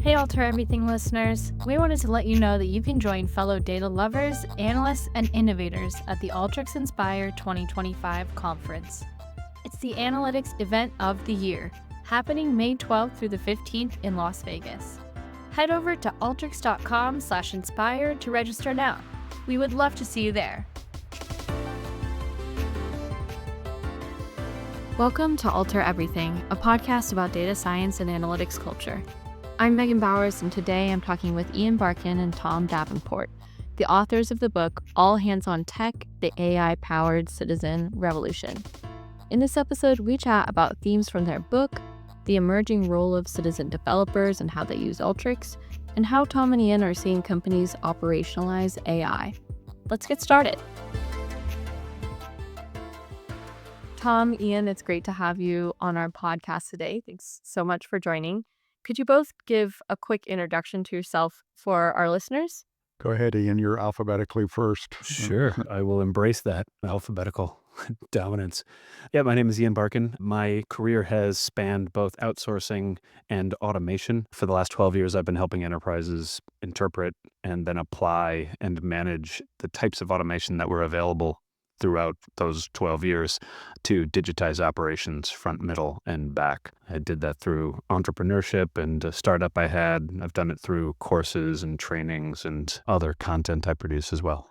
Hey, Alter Everything listeners. We wanted to let you know that you can join fellow data lovers, analysts, and innovators at the Alteryx Inspire 2025 conference. It's the analytics event of the year, happening May 12th through the 15th in Las Vegas. Head over to alteryx.com/inspire to register now. We would love to see you there. Welcome to Alter Everything, a podcast about data science and analytics culture. I'm Megan Bowers, and today I'm talking with Ian Barkin and Tom Davenport, the authors of the book All Hands on Tech, the AI-Powered Citizen Revolution. In this episode, we chat about themes from their book, the emerging role of citizen developers and how they use Alteryx, and how Tom and Ian are seeing companies operationalize AI. Let's get started. Tom, Ian, it's great to have you on our podcast today. Thanks so much for joining. Could you both give a quick introduction to yourself for our listeners? Go ahead, Ian. You're alphabetically first. Sure. I will embrace that alphabetical dominance. Yeah, my name is Ian Barkin. My career has spanned both outsourcing and automation. For the last 12 years, I've been helping enterprises interpret and then apply and manage the types of automation that were available throughout those 12 years to digitize operations front, middle, and back. I did that through entrepreneurship and a startup I had. I've done it through courses and trainings and other content I produce as well.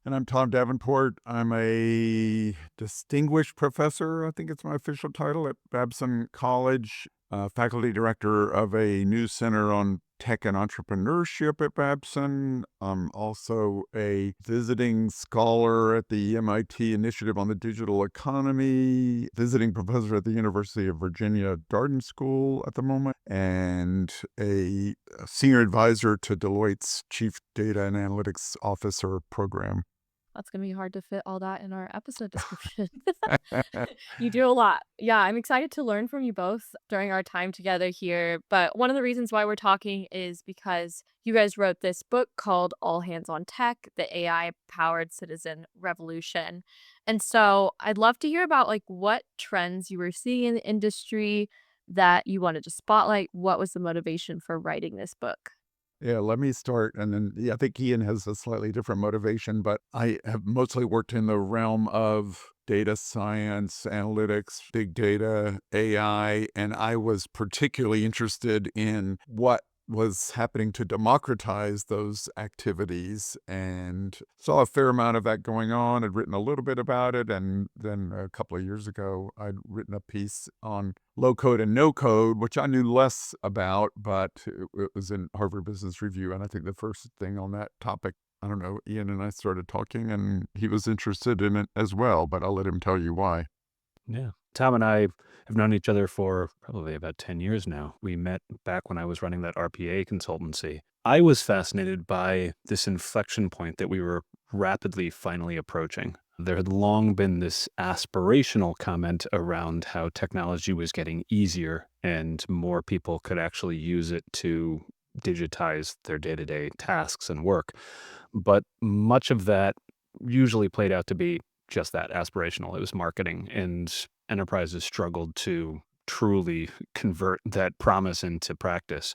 And I'm Tom Davenport. I'm a distinguished professor, I think it's my official title, at Babson College, faculty director of a new center on tech and entrepreneurship at Babson. I'm also a visiting scholar at the MIT Initiative on the Digital Economy, visiting professor at the University of Virginia Darden School at the moment, and a senior advisor to Deloitte's Chief Data and Analytics Officer program. That's going to be hard to fit all that in our episode description. You do a lot. Yeah, I'm excited to learn from you both during our time together here. But one of the reasons why we're talking is because you guys wrote this book called All Hands on Tech, the AI-Powered Citizen Revolution. And so I'd love to hear about what trends you were seeing in the industry that you wanted to spotlight. What was the motivation for writing this book? Yeah, let me start. And then I think Ian has a slightly different motivation, but I have mostly worked in the realm of data science, analytics, big data, AI, and I was particularly interested in what was happening to democratize those activities and saw a fair amount of that going on. I'd written a little bit about it. And then a couple of years ago, I'd written a piece on low code and no code, which I knew less about, but it was in Harvard Business Review. And I think the first thing on that topic, I don't know, Ian and I started talking and he was interested in it as well, but I'll let him tell you why. Yeah. Tom and I have known each other for probably about 10 years now. We met back when I was running that RPA consultancy. I was fascinated by this inflection point that we were rapidly finally approaching. There had long been this aspirational comment around how technology was getting easier and more people could actually use it to digitize their day-to-day tasks and work. But much of that usually played out to be just that, aspirational. It was marketing, and enterprises struggled to truly convert that promise into practice.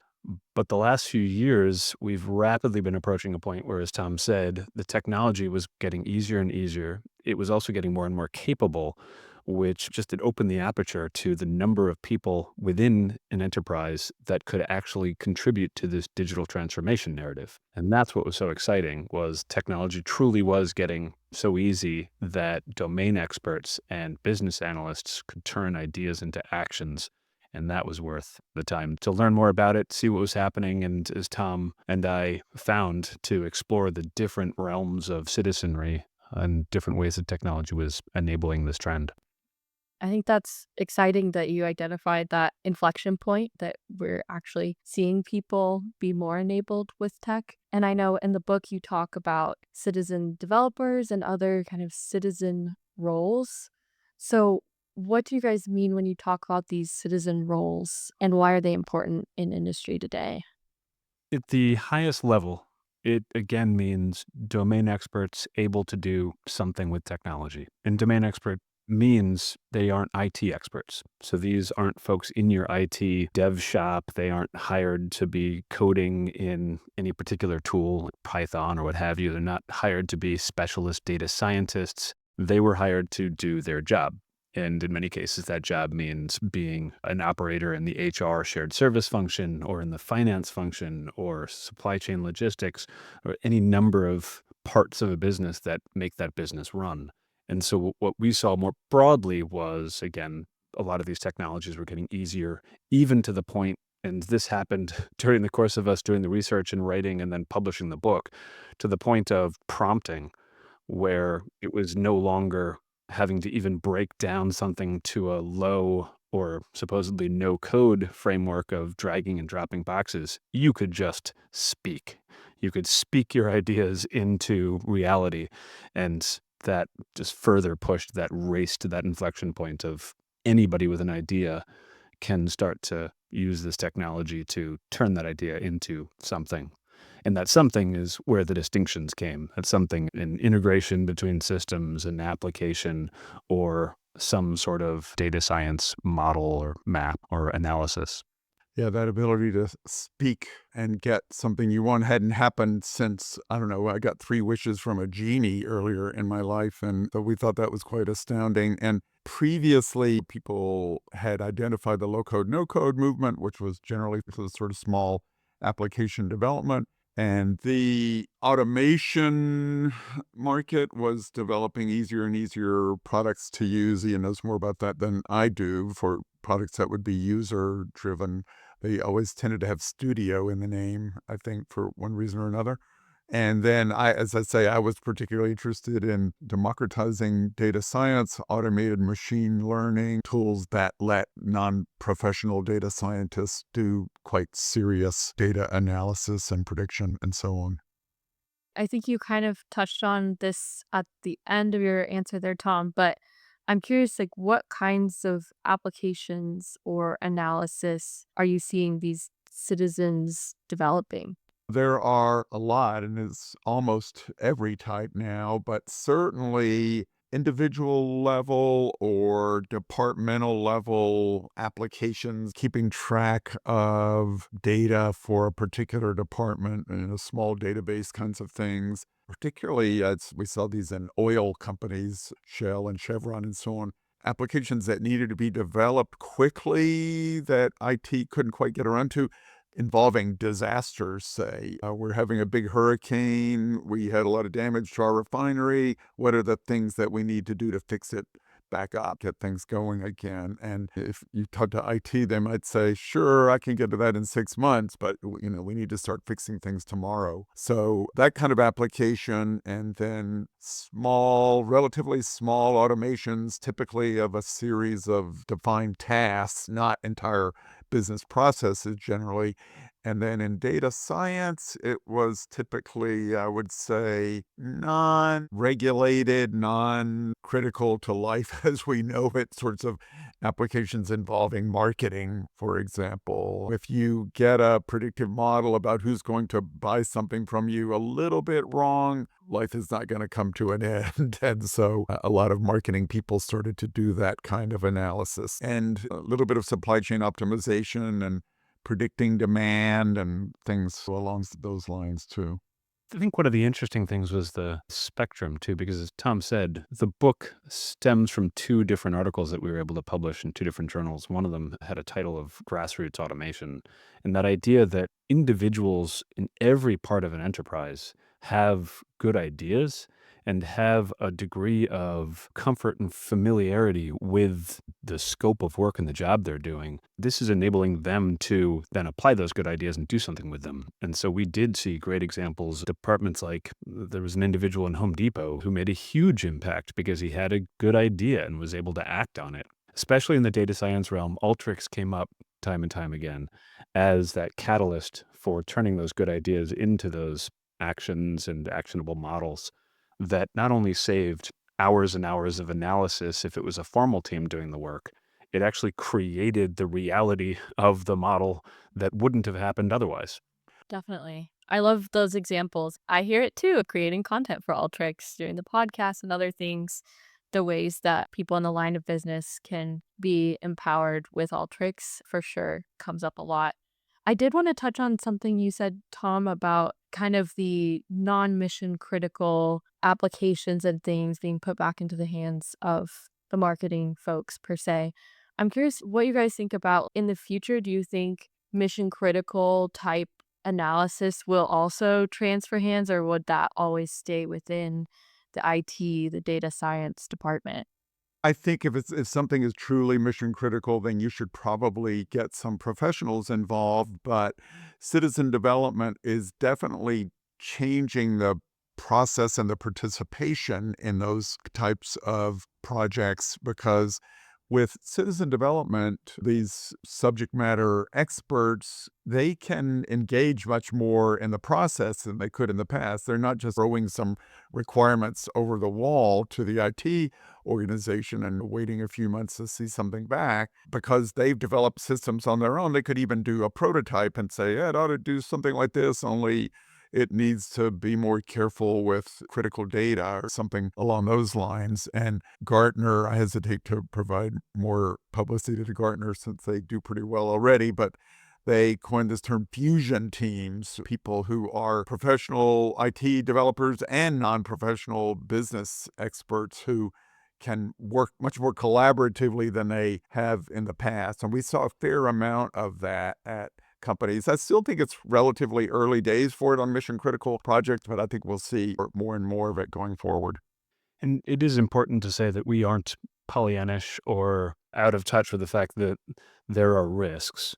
But the last few years, we've rapidly been approaching a point where, as Tom said, the technology was getting easier and easier. It was also getting more and more capable, which just it opened the aperture to the number of people within an enterprise that could actually contribute to this digital transformation narrative. And that's what was so exciting, was technology truly was getting so easy that domain experts and business analysts could turn ideas into actions. And that was worth the time to learn more about it, see what was happening, and as Tom and I found, to explore the different realms of citizenry and different ways that technology was enabling this trend. I think that's exciting that you identified that inflection point, that we're actually seeing people be more enabled with tech. And I know in the book you talk about citizen developers and other kind of citizen roles. So what do you guys mean when you talk about these citizen roles, and why are they important in industry today? At the highest level, it again means domain experts able to do something with technology. And domain expert means they aren't IT experts. So these aren't folks in your IT dev shop. They aren't hired to be coding in any particular tool, like Python or what have you. They're not hired to be specialist data scientists. They were hired to do their job. And in many cases, that job means being an operator in the HR shared service function or in the finance function or supply chain logistics or any number of parts of a business that make that business run. And so what we saw more broadly was, again, a lot of these technologies were getting easier, even to the point, and this happened during the course of us doing the research and writing and then publishing the book, to the point of prompting, where it was no longer having to even break down something to a low or supposedly no code framework of dragging and dropping boxes. You could just speak. You could speak your ideas into reality. And that just further pushed that race to that inflection point of anybody with an idea can start to use this technology to turn that idea into something. And that something is where the distinctions came. That's something in integration between systems and application or some sort of data science model or map or analysis. Yeah, that ability to speak and get something you want hadn't happened since, I don't know, I got 3 wishes from a genie earlier in my life, and so we thought that was quite astounding. And previously, people had identified the low code, no code movement, which was generally for the sort of small application development. And the automation market was developing easier and easier products to use. Ian knows more about that than I do, for products that would be user driven. They always tended to have studio in the name, I think, for one reason or another. And then as I say, I was particularly interested in democratizing data science, automated machine learning tools that let non-professional data scientists do quite serious data analysis and prediction and so on. I think you kind of touched on this at the end of your answer there, Tom, but I'm curious, like, what kinds of applications or analysis are you seeing these citizens developing? There are a lot, and it's almost every type now, but certainly individual level or departmental level applications, keeping track of data for a particular department in a small database kinds of things. Particularly, we saw these in oil companies, Shell and Chevron and so on. Applications that needed to be developed quickly that IT couldn't quite get around to, involving disasters, say. We're having a big hurricane. We had a lot of damage to our refinery. What are the things that we need to do to fix it back up, get things going again? And if you talk to IT, they might say, sure, I can get to that in 6 months, but we need to start fixing things tomorrow. So that kind of application, and then relatively small automations, typically of a series of defined tasks, not entire business processes generally. And then in data science, it was typically, I would say, non regulated, non critical to life as we know it, sorts of applications involving marketing, for example. If you get a predictive model about who's going to buy something from you a little bit wrong, life is not going to come to an end. And so a lot of marketing people started to do that kind of analysis, and a little bit of supply chain optimization and predicting demand and things along those lines too. I think one of the interesting things was the spectrum too, because as Tom said, the book stems from two different articles that we were able to publish in two different journals. One of them had a title of Grassroots Automation, and that idea that individuals in every part of an enterprise have good ideas and have a degree of comfort and familiarity with the scope of work and the job they're doing. This is enabling them to then apply those good ideas and do something with them. And so we did see great examples. Departments like there was an individual in Home Depot who made a huge impact because he had a good idea and was able to act on it. Especially in the data science realm, Alteryx came up time and time again as that catalyst for turning those good ideas into those actions and actionable models that not only saved hours and hours of analysis if it was a formal team doing the work, it actually created the reality of the model that wouldn't have happened otherwise. Definitely. I love those examples. I hear it too, creating content for Alteryx, doing the podcast and other things. the ways that people in the line of business can be empowered with Alteryx for sure comes up a lot. I did want to touch on something you said, Tom, about kind of the non-mission critical applications and things being put back into the hands of the marketing folks per se. I'm curious what you guys think about in the future. Do you think mission critical type analysis will also transfer hands, or would that always stay within the IT, the data science department? I think if something is truly mission critical, then you should probably get some professionals involved. But citizen development is definitely changing the process and the participation in those types of projects because with citizen development, these subject matter experts, they can engage much more in the process than they could in the past. They're not just throwing some requirements over the wall to the IT organization and waiting a few months to see something back because they've developed systems on their own. They could even do a prototype and say, yeah, it ought to do something like this, only it needs to be more careful with critical data or something along those lines. And Gartner, I hesitate to provide more publicity to Gartner since they do pretty well already, but they coined this term fusion teams, people who are professional IT developers and non-professional business experts who can work much more collaboratively than they have in the past. And we saw a fair amount of that at companies. I still think it's relatively early days for it on mission critical projects, but I think we'll see more and more of it going forward. And it is important to say that we aren't Pollyannish or out of touch with the fact that there are risks.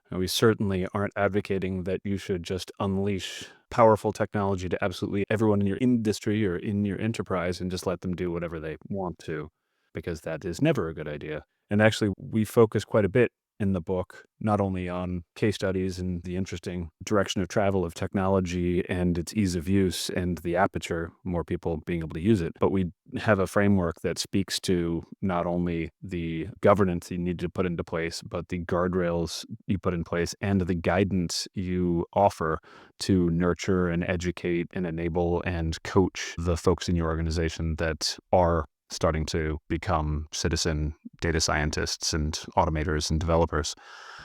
And we certainly aren't advocating that you should just unleash powerful technology to absolutely everyone in your industry or in your enterprise and just let them do whatever they want to, because that is never a good idea. And actually, we focus quite a bit in the book, not only on case studies and the interesting direction of travel of technology and its ease of use and the aperture, more people being able to use it, but we have a framework that speaks to not only the governance you need to put into place, but the guardrails you put in place and the guidance you offer to nurture and educate and enable and coach the folks in your organization that are starting to become citizen data scientists and automators and developers.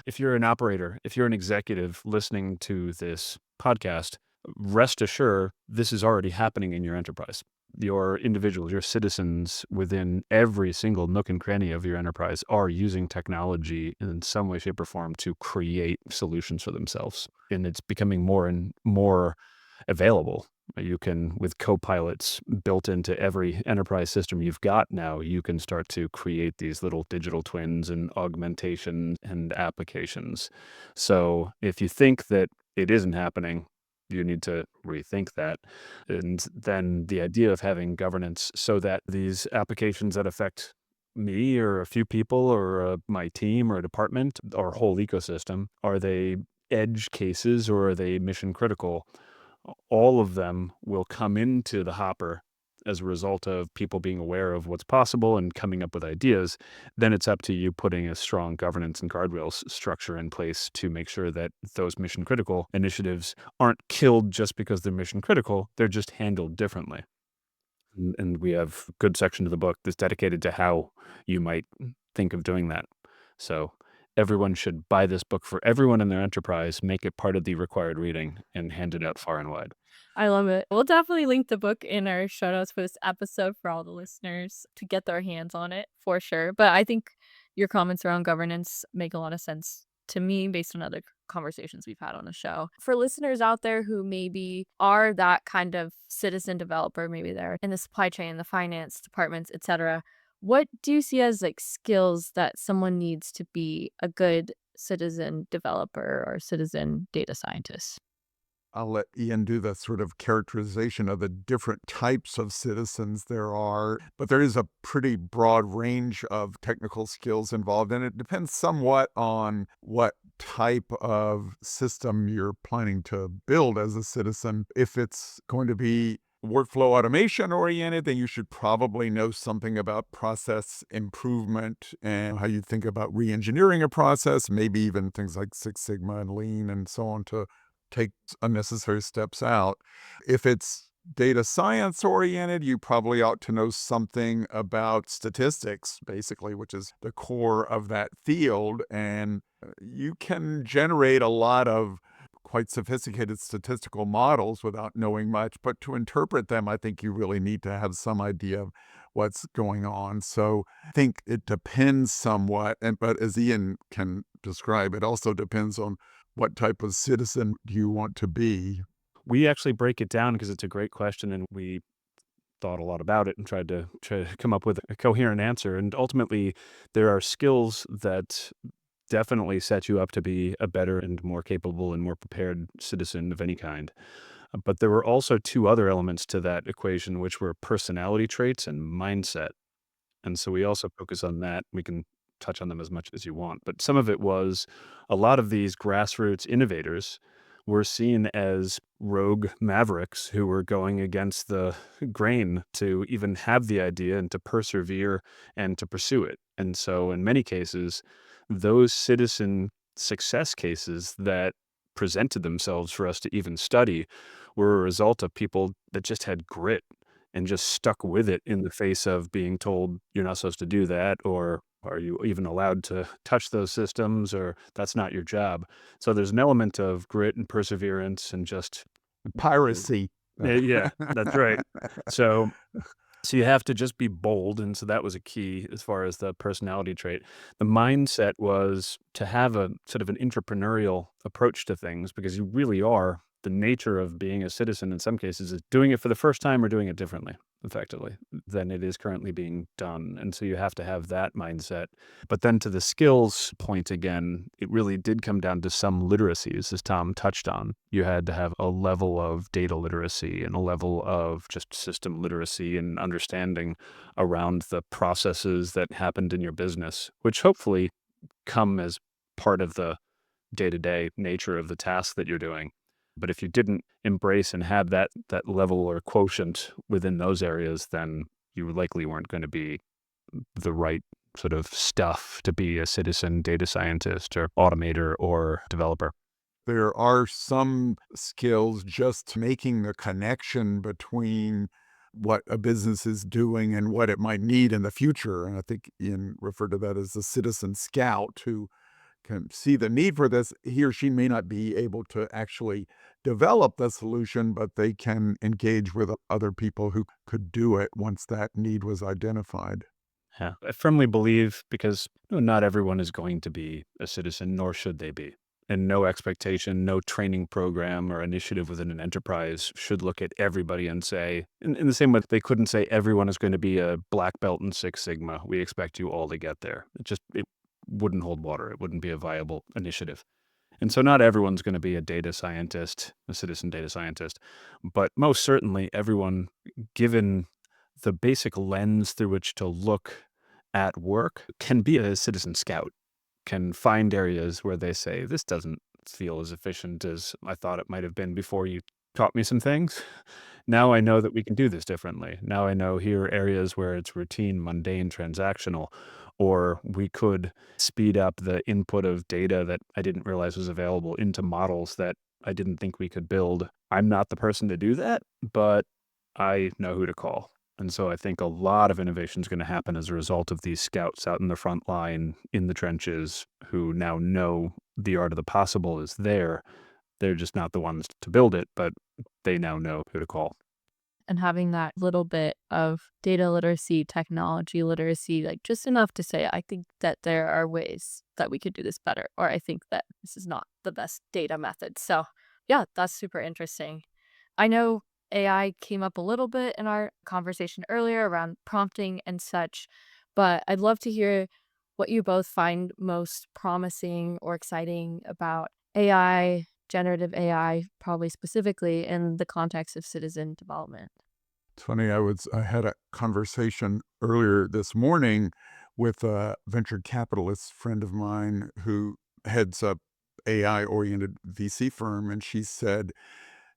If you're an operator, if you're an executive listening to this podcast, rest assured this is already happening in your enterprise. Your individuals, your citizens within every single nook and cranny of your enterprise are using technology in some way, shape, or form to create solutions for themselves. And it's becoming more and more available. You can, with co-pilots built into every enterprise system you've got now, you can start to create these little digital twins and augmentation and applications. So if you think that it isn't happening, you need to rethink that. And then the idea of having governance so that these applications that affect me or a few people or my team or a department or whole ecosystem, are they edge cases or are they mission critical? All of them will come into the hopper as a result of people being aware of what's possible and coming up with ideas. Then it's up to you putting a strong governance and guardrails structure in place to make sure that those mission critical initiatives aren't killed just because they're mission critical. They're just handled differently. And we have a good section of the book that's dedicated to how you might think of doing that. So everyone should buy this book for everyone in their enterprise, make it part of the required reading, and hand it out far and wide. I love it. We'll definitely link the book in our show notes for this episode for all the listeners to get their hands on it for sure. But I think your comments around governance make a lot of sense to me based on other conversations we've had on the show. For listeners out there who maybe are that kind of citizen developer, maybe they're in the supply chain, the finance departments, etc. What do you see as like skills that someone needs to be a good citizen developer or citizen data scientist? I'll let Ian do the sort of characterization of the different types of citizens there are, but there is a pretty broad range of technical skills involved, and it depends somewhat on what type of system you're planning to build as a citizen. If it's going to be workflow automation oriented, then you should probably know something about process improvement and how you think about re-engineering a process, maybe even things like Six Sigma and Lean and so on to take unnecessary steps out. If it's data science oriented, you probably ought to know something about statistics, basically, which is the core of that field. And you can generate a lot of quite sophisticated statistical models without knowing much. But to interpret them, I think you really need to have some idea of what's going on. So I think it depends somewhat. But as Ian can describe, it also depends on what type of citizen do you want to be. We actually break it down because it's a great question, and we thought a lot about it and try to come up with a coherent answer. And ultimately, there are skills that definitely set you up to be a better and more capable and more prepared citizen of any kind. But there were also two other elements to that equation, which were personality traits and mindset. And so we also focus on that. We can touch on them as much as you want. But some of it was a lot of these grassroots innovators were seen as rogue mavericks who were going against the grain to even have the idea and to persevere and to pursue it. And so, in many cases, those citizen success cases that presented themselves for us to even study were a result of people that just had grit and just stuck with it in the face of being told you're not supposed to do that, or are you even allowed to touch those systems, or that's not your job. So there's an element of grit and perseverance and just Piracy. yeah, that's right. So so you have to just be bold, and so that was a key as far as the personality trait. The mindset was to have a sort of an entrepreneurial approach to things because you really are the nature of being a citizen in some cases is doing it for the first time or doing it differently, effectively, than it is currently being done. And so you have to have that mindset. But then to the skills point again, it really did come down to some literacies, as Tom touched on. You had to have a level of data literacy and a level of just system literacy and understanding around the processes that happened in your business, which hopefully come as part of the day-to-day nature of the task that you're doing. But if you didn't embrace and have that level or quotient within those areas, then you likely weren't going to be the right sort of stuff to be a citizen data scientist or automator or developer. There are some skills just making the connection between what a business is doing and what it might need in the future. And I think Ian referred to that as the citizen scout who can see the need for this. He or she may not be able to actually develop the solution, but they can engage with other people who could do it once that need was identified. Yeah. I firmly believe because not everyone is going to be a citizen, nor should they be. And no expectation, no training program or initiative within an enterprise should look at everybody and say, in the same way they couldn't say everyone is going to be a black belt in Six Sigma. We expect you all to get there. It wouldn't hold water. It wouldn't be a viable initiative. And so not everyone's going to be a data scientist, a citizen data scientist, but most certainly everyone, given the basic lens through which to look at work, can be a citizen scout, can find areas where they say, this doesn't feel as efficient as I thought it might have been before you taught me some things. Now I know that we can do this differently. Now I know here are areas where it's routine, mundane, transactional, or we could speed up the input of data that I didn't realize was available into models that I didn't think we could build. I'm not the person to do that, but I know who to call. And so I think a lot of innovation is going to happen as a result of these scouts out in the front line, in the trenches, who now know the art of the possible is there. They're just not the ones to build it, but they now know who to call. And having that little bit of data literacy, technology literacy, like just enough to say, I think that there are ways that we could do this better, or I think that this is not the best data method. So, yeah, that's super interesting. I know AI came up a little bit in our conversation earlier around prompting and such, but I'd love to hear what you both find most promising or exciting about AI, generative AI, probably specifically in the context of citizen development. It's funny, I had a conversation earlier this morning with a venture capitalist friend of mine who heads up AI-oriented VC firm, and she said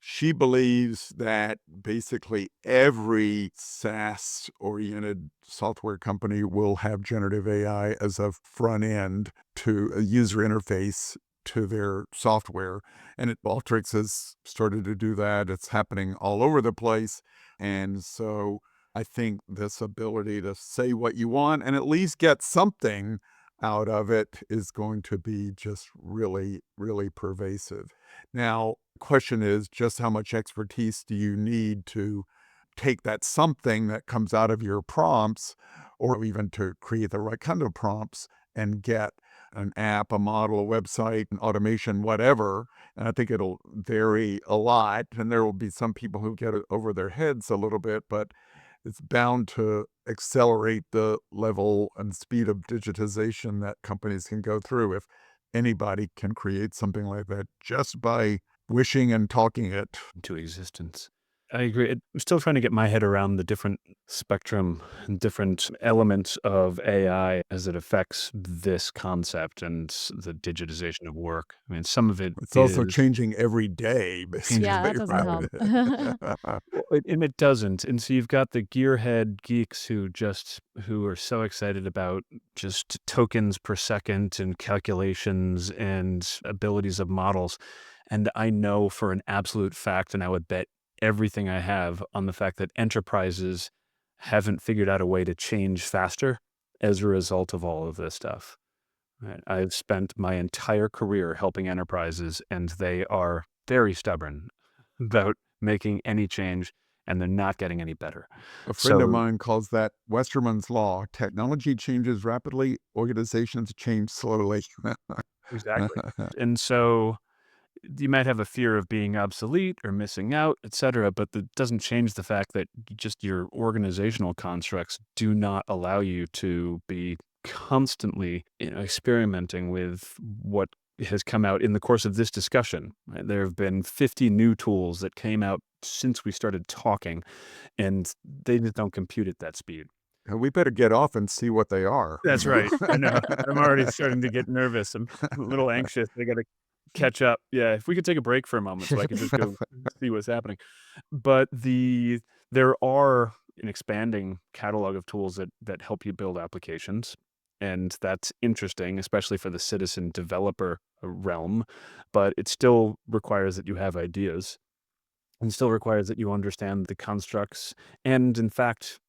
she believes that basically every SaaS-oriented software company will have generative AI as a front end to a user interface to their software. And Alteryx has started to do that. It's happening all over the place. And so I think this ability to say what you want and at least get something out of it is going to be just really, really pervasive. Now, the question is just how much expertise do you need to take that something that comes out of your prompts, or even to create the right kind of prompts and get an app, a model, a website, an automation, whatever. And I think it'll vary a lot. And there will be some people who get it over their heads a little bit, but it's bound to accelerate the level and speed of digitization that companies can go through if anybody can create something like that just by wishing and talking it. into existence. I agree. I'm still trying to get my head around the different spectrum and different elements of AI as it affects this concept and the digitization of work. I mean, some of it It's also is changing every day, Yeah, basically, that doesn't right? help. well, and it doesn't. And so you've got the gearhead geeks who are so excited about just tokens per second and calculations and abilities of models. And I know for an absolute fact, and I would bet everything I have on the fact that enterprises haven't figured out a way to change faster as a result of all of this stuff. Right? I've spent my entire career helping enterprises, and they are very stubborn about making any change, and they're not getting any better. A friend of So mine calls that Westerman's law. Technology changes rapidly, organizations change slowly. exactly. And so you might have a fear of being obsolete or missing out, et cetera, but that doesn't change the fact that just your organizational constructs do not allow you to be constantly, experimenting with what has come out in the course of this discussion. Right? There have been 50 new tools that came out since we started talking, and they just don't compute at that speed. We better get off and see what they are. That's right. I know. I'm already starting to get nervous. I'm a little anxious. I gotta catch up. Yeah, if we could take a break for a moment so I could just go see what's happening. But there are an expanding catalog of tools that help you build applications, and that's interesting, especially for the citizen developer realm, but it still requires that you have ideas and still requires that you understand the constructs. And in fact,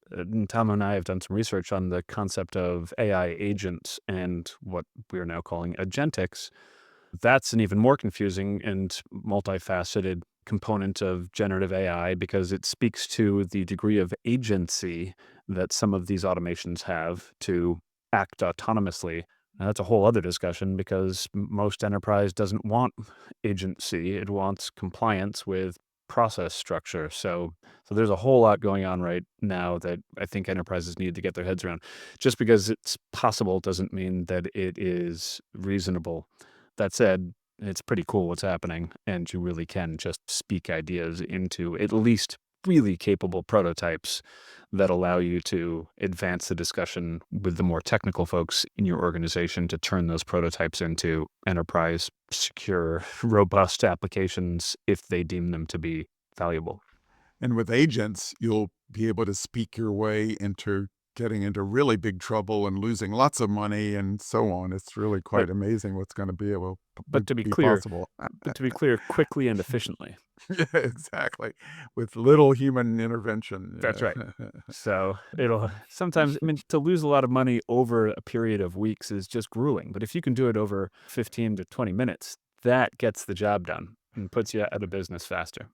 Tom and I have done some research on the concept of AI agents and what we're now calling agentics. That's an even more confusing and multifaceted component of generative AI because it speaks to the degree of agency that some of these automations have to act autonomously. Now, that's a whole other discussion because most enterprise doesn't want agency. It wants compliance with process structure. So there's a whole lot going on right now that I think enterprises need to get their heads around. Just because it's possible doesn't mean that it is reasonable. That said, it's pretty cool what's happening, and you really can just speak ideas into at least really capable prototypes that allow you to advance the discussion with the more technical folks in your organization to turn those prototypes into enterprise, secure, robust applications if they deem them to be valuable. And with agents, you'll be able to speak your way into getting into really big trouble and losing lots of money and so on. It's really But quite amazing what's going to be able but to to be be clear, possible. quickly and efficiently. Yeah, exactly. With little human intervention. That's right. Yeah. So it'll sometimes, I mean, to lose a lot of money over a period of weeks is just grueling. But if you can do it over 15 to 20 minutes, that gets the job done and puts you out of business faster.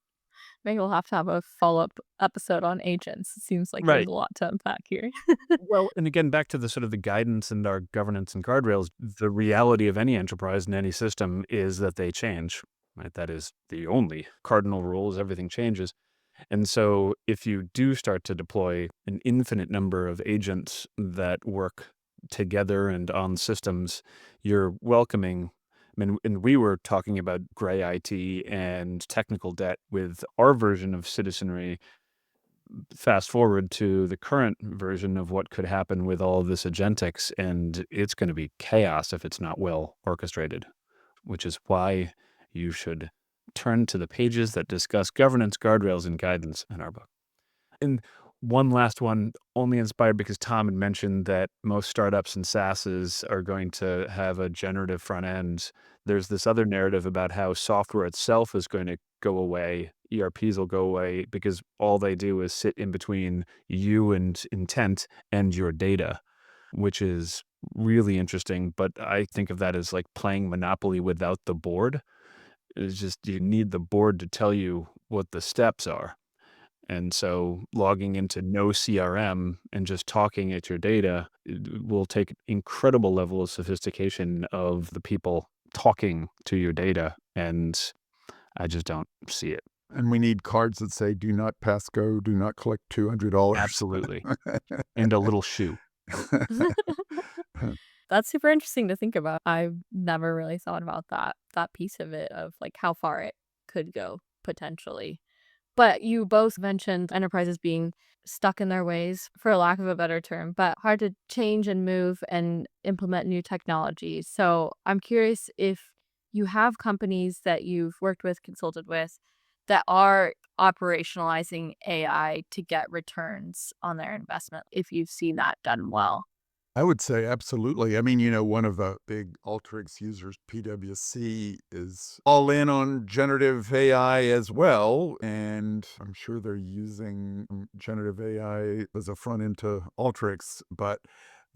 Maybe we'll have to have a follow-up episode on agents. It seems like there's Right. a lot to unpack here. Well, and again, back to the sort of the guidance and our governance and guardrails, the reality of any enterprise and any system is that they change. Right? That is the only cardinal rule is everything changes. And so if you do start to deploy an infinite number of agents that work together and on systems, you're welcoming. I mean, and we were talking about gray IT and technical debt with our version of citizenry. Fast forward to the current version of what could happen with all of this agentics, and it's going to be chaos if it's not well orchestrated, which is why you should turn to the pages that discuss governance, guardrails, and guidance in our book. And One last one, only inspired because Tom had mentioned that most startups and SaaSes are going to have a generative front end. There's this other narrative about how software itself is going to go away. ERPs will go away because all they do is sit in between you and intent and your data, which is really interesting. But I think of that as like playing Monopoly without the board. It's just you need the board to tell you what the steps are. And so logging into no CRM and just talking at your data will take incredible level of sophistication of the people talking to your data. And I just don't see it. And we need cards that say, do not pass go, do not collect $200. Absolutely. And a little shoe. That's super interesting to think about. I've never really thought about that piece of it, of like how far it could go potentially. But you both mentioned enterprises being stuck in their ways, for lack of a better term, but hard to change and move and implement new technologies. So I'm curious if you have companies that you've worked with, consulted with, that are operationalizing AI to get returns on their investment, if you've seen that done well. I would say absolutely. I mean, one of the big Alteryx users, PwC, is all in on generative AI as well. And I'm sure they're using generative AI as a front end to Alteryx. But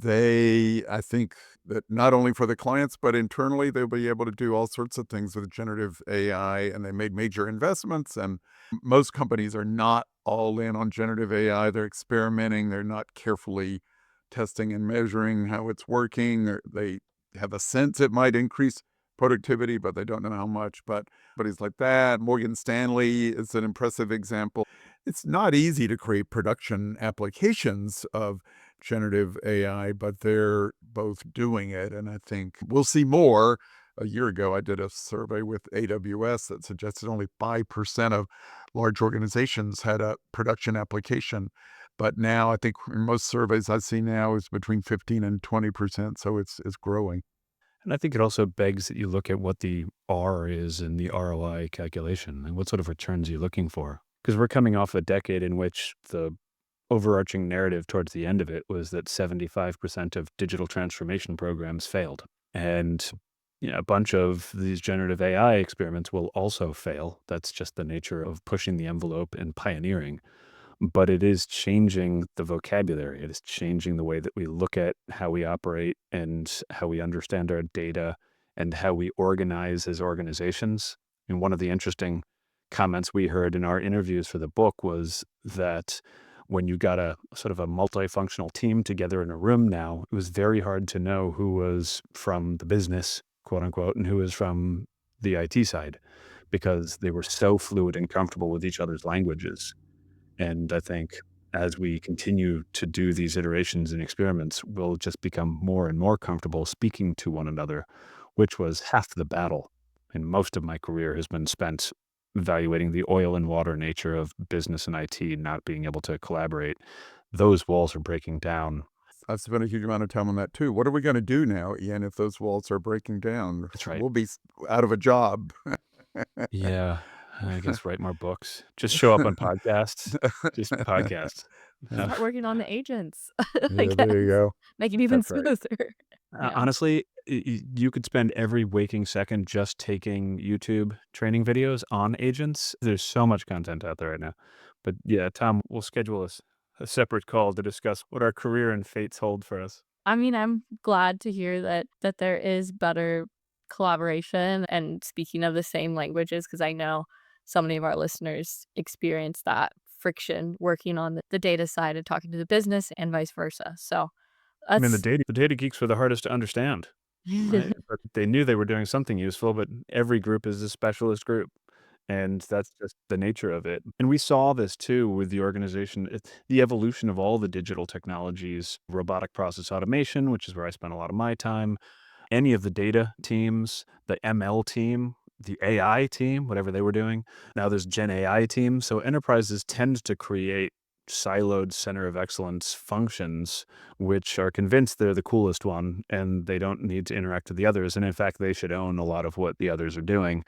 I think that not only for the clients, but internally, they'll be able to do all sorts of things with generative AI. And they made major investments. And most companies are not all in on generative AI. They're experimenting, they're not carefully testing and measuring how it's working, or they have a sense it might increase productivity, but they don't know how much. But companies like that, Morgan Stanley is an impressive example. It's not easy to create production applications of generative AI, but they're both doing it. And I think we'll see more. A year ago, I did a survey with AWS that suggested only 5% of large organizations had a production application. But now I think in most surveys I see now is between 15 and 20%. So it's growing. And I think it also begs that you look at what the R is in the ROI calculation and what sort of returns you're looking for. Because we're coming off a decade in which the overarching narrative towards the end of it was that 75% of digital transformation programs failed. And a bunch of these generative AI experiments will also fail. That's just the nature of pushing the envelope and pioneering. But it is changing the vocabulary. It is changing the way that we look at how we operate and how we understand our data and how we organize as organizations. And one of the interesting comments we heard in our interviews for the book was that when you got a sort of a multifunctional team together in a room now, it was very hard to know who was from the business, quote unquote, and who was from the IT side because they were so fluid and comfortable with each other's languages. And I think as we continue to do these iterations and experiments, we'll just become more and more comfortable speaking to one another, which was half the battle. And most of my career has been spent evaluating the oil and water nature of business and IT not being able to collaborate. Those walls are breaking down. I've spent a huge amount of time on that too. What are we going to do now, Ian, if those walls are breaking down? That's right. We'll be out of a job. Yeah. I guess write more books. Just show up on podcasts. Just podcasts. Start working on the agents, I Yeah, there you guess. go. Make it even That's right. smoother. Yeah. Honestly, you could spend every waking second just taking YouTube training videos on agents. There's so much content out there right now. But yeah, Tom, we'll schedule a separate call to discuss what our career and fates hold for us. I mean, I'm glad to hear that there is better collaboration and speaking of the same languages, because I know so many of our listeners experience that friction working on the data side and talking to the business and vice versa. So I mean, that's the data geeks were the hardest to understand, right? But they knew they were doing something useful, but every group is a specialist group. And that's just the nature of it. And we saw this too with the organization, the evolution of all the digital technologies, robotic process automation, which is where I spent a lot of my time, any of the data teams, the ML team, the AI team, whatever they were doing. Now there's Gen AI team. So enterprises tend to create siloed center of excellence functions, which are convinced they're the coolest one and they don't need to interact with the others. And in fact, they should own a lot of what the others are doing.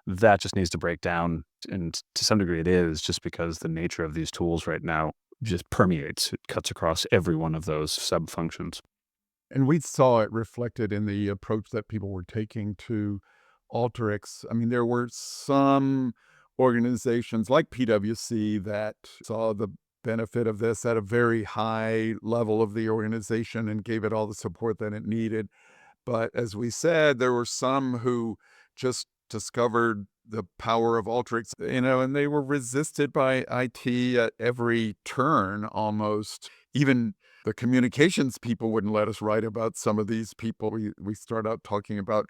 That just needs to break down. And to some degree, it is just because the nature of these tools right now just permeates. It cuts across every one of those sub-functions. And we saw it reflected in the approach that people were taking to Alteryx. I mean, there were some organizations like PwC that saw the benefit of this at a very high level of the organization and gave it all the support that it needed. But as we said, there were some who just discovered the power of Alteryx, and they were resisted by IT at every turn almost. Even the communications people wouldn't let us write about some of these people. We start out talking about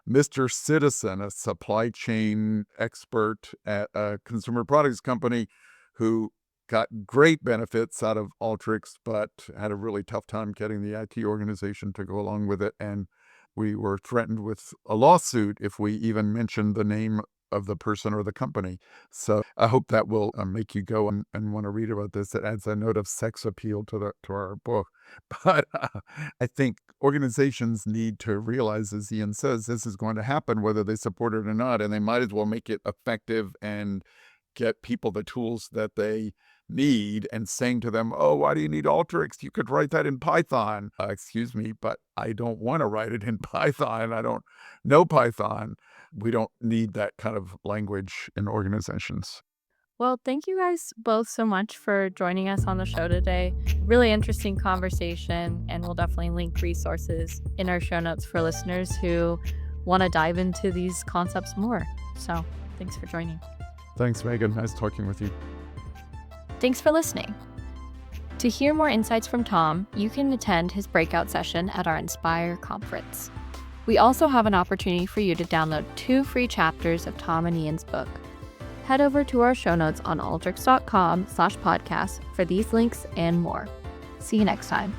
Mr. Citizen, a supply chain expert at a consumer products company who got great benefits out of Alteryx, but had a really tough time getting the IT organization to go along with it. And we were threatened with a lawsuit if we even mentioned the name of the person or the company. So I hope that will make you go and want to read about this. It adds a note of sex appeal to our book. But I think organizations need to realize, as Ian says, this is going to happen whether they support it or not, and they might as well make it effective and get people the tools that they need, and saying to them, oh, why do you need Alteryx? You could write that in Python. Excuse me, but I don't want to write it in Python. I don't know Python. We don't need that kind of language in organizations. Well, thank you guys both so much for joining us on the show today. Really interesting conversation, and we'll definitely link resources in our show notes for listeners who want to dive into these concepts more. So thanks for joining. Thanks, Megan. Nice talking with you. Thanks for listening. To hear more insights from Tom, you can attend his breakout session at our Inspire conference. We also have an opportunity for you to download 2 free chapters of Tom and Ian's book. Head over to our show notes on alteryx.com/podcast for these links and more. See you next time.